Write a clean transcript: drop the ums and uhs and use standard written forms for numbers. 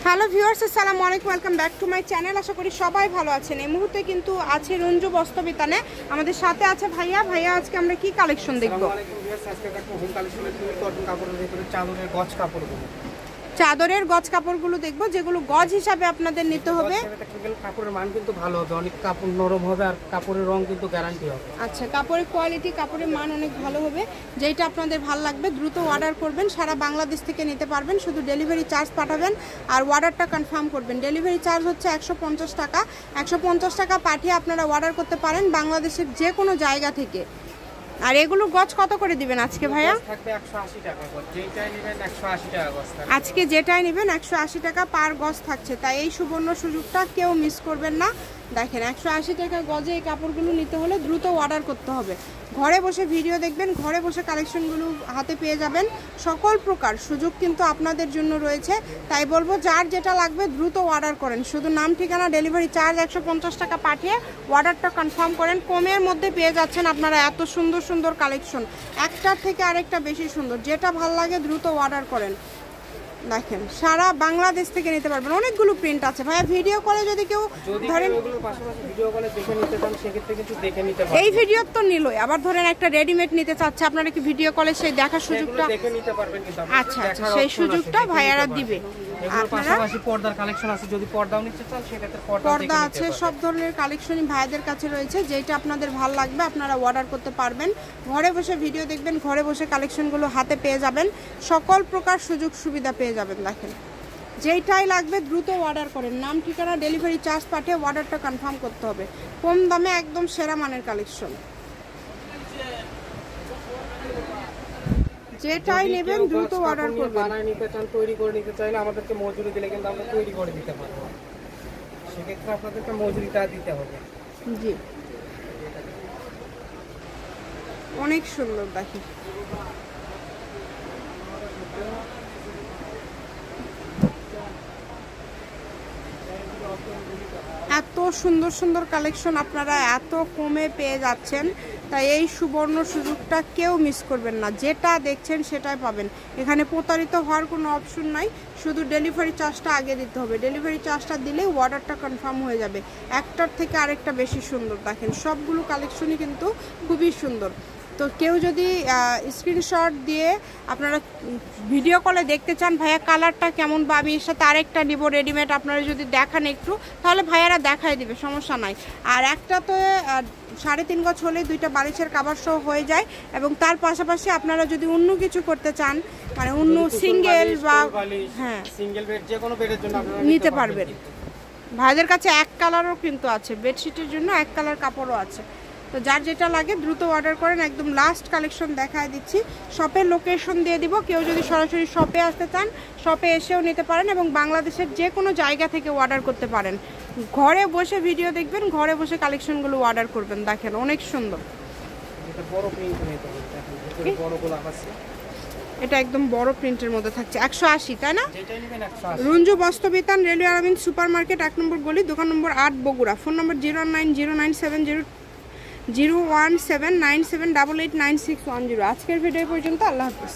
Hello viewers, আসসালামু আলাইকুম, welcome back to my channel. আশা করি সবাই ভালো আছেন। এই মুহূর্তে কিন্তু আছে রঞ্জু বস্ত্রবিতানে, আমাদের সাথে আছে ভাইয়া। ভাইয়া, আজকে আমরা কি কালেকশন দেখব? চাদরের গজ কাপড়গুলো দেখবো, যেগুলো গজ হিসাবে আপনাদের নিতে হবে। কাপড়ের মান কিন্তু ভালো হবে, অনেক কাপড় নরম হবে আর কাপড়ের রং কিন্তু গ্যারান্টি হবে। আচ্ছা, কাপড়ের কোয়ালিটি, কাপড়ের মান অনেক ভালো হবে। যেটা আপনাদের ভালো লাগবে দ্রুত অর্ডার করবেন। সারা বাংলাদেশ থেকে নিতে পারবেন, শুধু ডেলিভারি চার্জ পাঠাবেন আর অর্ডারটা কনফার্ম করবেন। ডেলিভারি চার্জ হচ্ছে 150 টাকা। 150 টাকা পাঠিয়ে আপনারা অর্ডার করতে পারেন বাংলাদেশের যে কোনো জায়গা থেকে। আর এগুলো গজ কত করে দিবেন আজকে ভাইয়া? থাকবে 180 টাকা গজ, যেটাই নেবেন 180 টাকা গজ থাকবে। আজকে যেটাই নেবেন 180 টাকা পার গজ থাকছে, তাই এই সুবর্ণ সুযোগটা কেউ মিস করবেন না। দেখেন, 180 টাকা গজে এই কাপড়গুলো নিতে হলে দ্রুত অর্ডার করতে হবে। ঘরে বসে ভিডিও দেখবেন, ঘরে বসে কালেকশনগুলো হাতে পেয়ে যাবেন। সকল প্রকার সুযোগ কিন্তু আপনাদের জন্য রয়েছে, তাই বলবো যার যেটা লাগবে দ্রুত অর্ডার করেন। শুধু নাম, ঠিকানা, ডেলিভারি চার্জ 150 টাকা পাঠিয়ে অর্ডারটা কনফার্ম করেন। কমের মধ্যে পেয়ে যাচ্ছেন আপনারা এত সুন্দর সুন্দর কালেকশন, একটার থেকে আরেকটা বেশি সুন্দর। যেটা ভালো লাগে দ্রুত অর্ডার করেন। দেখেন, সারা বাংলাদেশ থেকে নিতে পারবেন। অনেকগুলো প্রিন্ট আছে ভাইয়া। ভিডিও কলে যদি কেউ ধরেন এই ভিডিও তো নিলই, আবার ধরেন একটা রেডিমেড নিতে চাচ্ছে, আপনারা কি ভিডিও কলে সেই দেখার সুযোগটা? আচ্ছা আচ্ছা, সেই সুযোগটা ভাইয়ারা দিবে। পর্দা আছে, সব ধরনের কালেকশনই ভাইয়াদের কাছে রয়েছে। যেটা আপনাদের ভালো লাগবে আপনারা অর্ডার করতে পারবেন। ঘরে বসে ভিডিও দেখবেন, ঘরে বসে কালেকশনগুলো হাতে পেয়ে যাবেন। সকল প্রকার সুযোগ সুবিধা পেয়ে যাবেন। দেখেন, যেইটাই লাগবে দ্রুত অর্ডার করেন। নাম, ঠিকানা, ডেলিভারি চার্জ পাঠিয়ে অর্ডারটা কনফার্ম করতে হবে। কম দামে একদম সেরা মানের কালেকশন। যেটাই নেবেন দ্রুত অর্ডার করবেন। বানায় নিতে চান, তৈরি করে নিতে চাইলে আমাদেরকে মজুরি দিলে কিন্তু আমরা তৈরি করে দিতে পারবো। সেক্ষেত্রে আপনাদেরকে মজুরিটা দিতে হবে। জি, অনেক সুন্দর। দেখি, এত সুন্দর সুন্দর কালেকশন আপনারা এত কমে পেয়ে যাচ্ছেন, তাই এই সুবর্ণ সুযোগটা কেউ মিস করবেন না। যেটা দেখছেন সেটাই পাবেন। এখানে প্রতারিত হওয়ার কোনো অপশন নাই, শুধু ডেলিভারি চার্জটা আগে দিতে হবে। ডেলিভারি চার্জটা দিলেই অর্ডারটা কনফার্ম হয়ে যাবে। একটার থেকে আরেকটা বেশি সুন্দর। দেখেন, সবগুলো কালেকশনই কিন্তু খুবই সুন্দর। তো কেউ যদি স্ক্রিনশট দিয়ে আপনারা ভিডিও কলে দেখতে চান ভাইয়া কালারটা কেমন, বা আমি এর সাথে আরেকটা নিব রেডিমেড, আপনারা যদি দেখান একটু, তাহলে ভাইয়ারা দেখাই দিবে, সমস্যা নাই। আর একটা তো 3.5 গজ হলেই 2টা বালিশের কাভার সহ হয়ে যায়। এবং তার পাশাপাশি আপনারা যদি অন্য কিছু করতে চান, মানে অন্য সিঙ্গেল বা হ্যাঁ সিঙ্গেল বেড, যে কোনো বেডের জন্য আপনারা নিতে পারবেন। ভাইদের কাছে এক কালারও কিন্তু আছে, বেডশিটের জন্য এক কালার কাপড়ও আছে। তো যার যেটা লাগে দ্রুত অর্ডার করেন। একদম লাস্ট কালেকশন দেখায় দিচ্ছি, শপের লোকেশন দিয়ে দিব। কেউ যদি সরাসরি শপে আসতে চান শপে এসেও নিতে পারেন, এবং বাংলাদেশের যে কোনো জায়গা থেকে অর্ডার করতে পারেন। ঘরে বসে ভিডিও দেখবেন, ঘরে বসে কালেকশনগুলো অর্ডার করবেন। দেখেন, অনেক সুন্দর। এটা একদম বড় প্রিন্টের মধ্যে থাকছে। 180, তাই না? রঞ্জু বস্ত্রবিতান, রেলওয়ে আরামিন সুপার মার্কেট, 1 নম্বর গলি, দোকান নম্বর 8, বগুড়া। ফোন নম্বর 090970179789610। আজকের ভিডিও পর্যন্ত। আল্লাহ হাফিজ।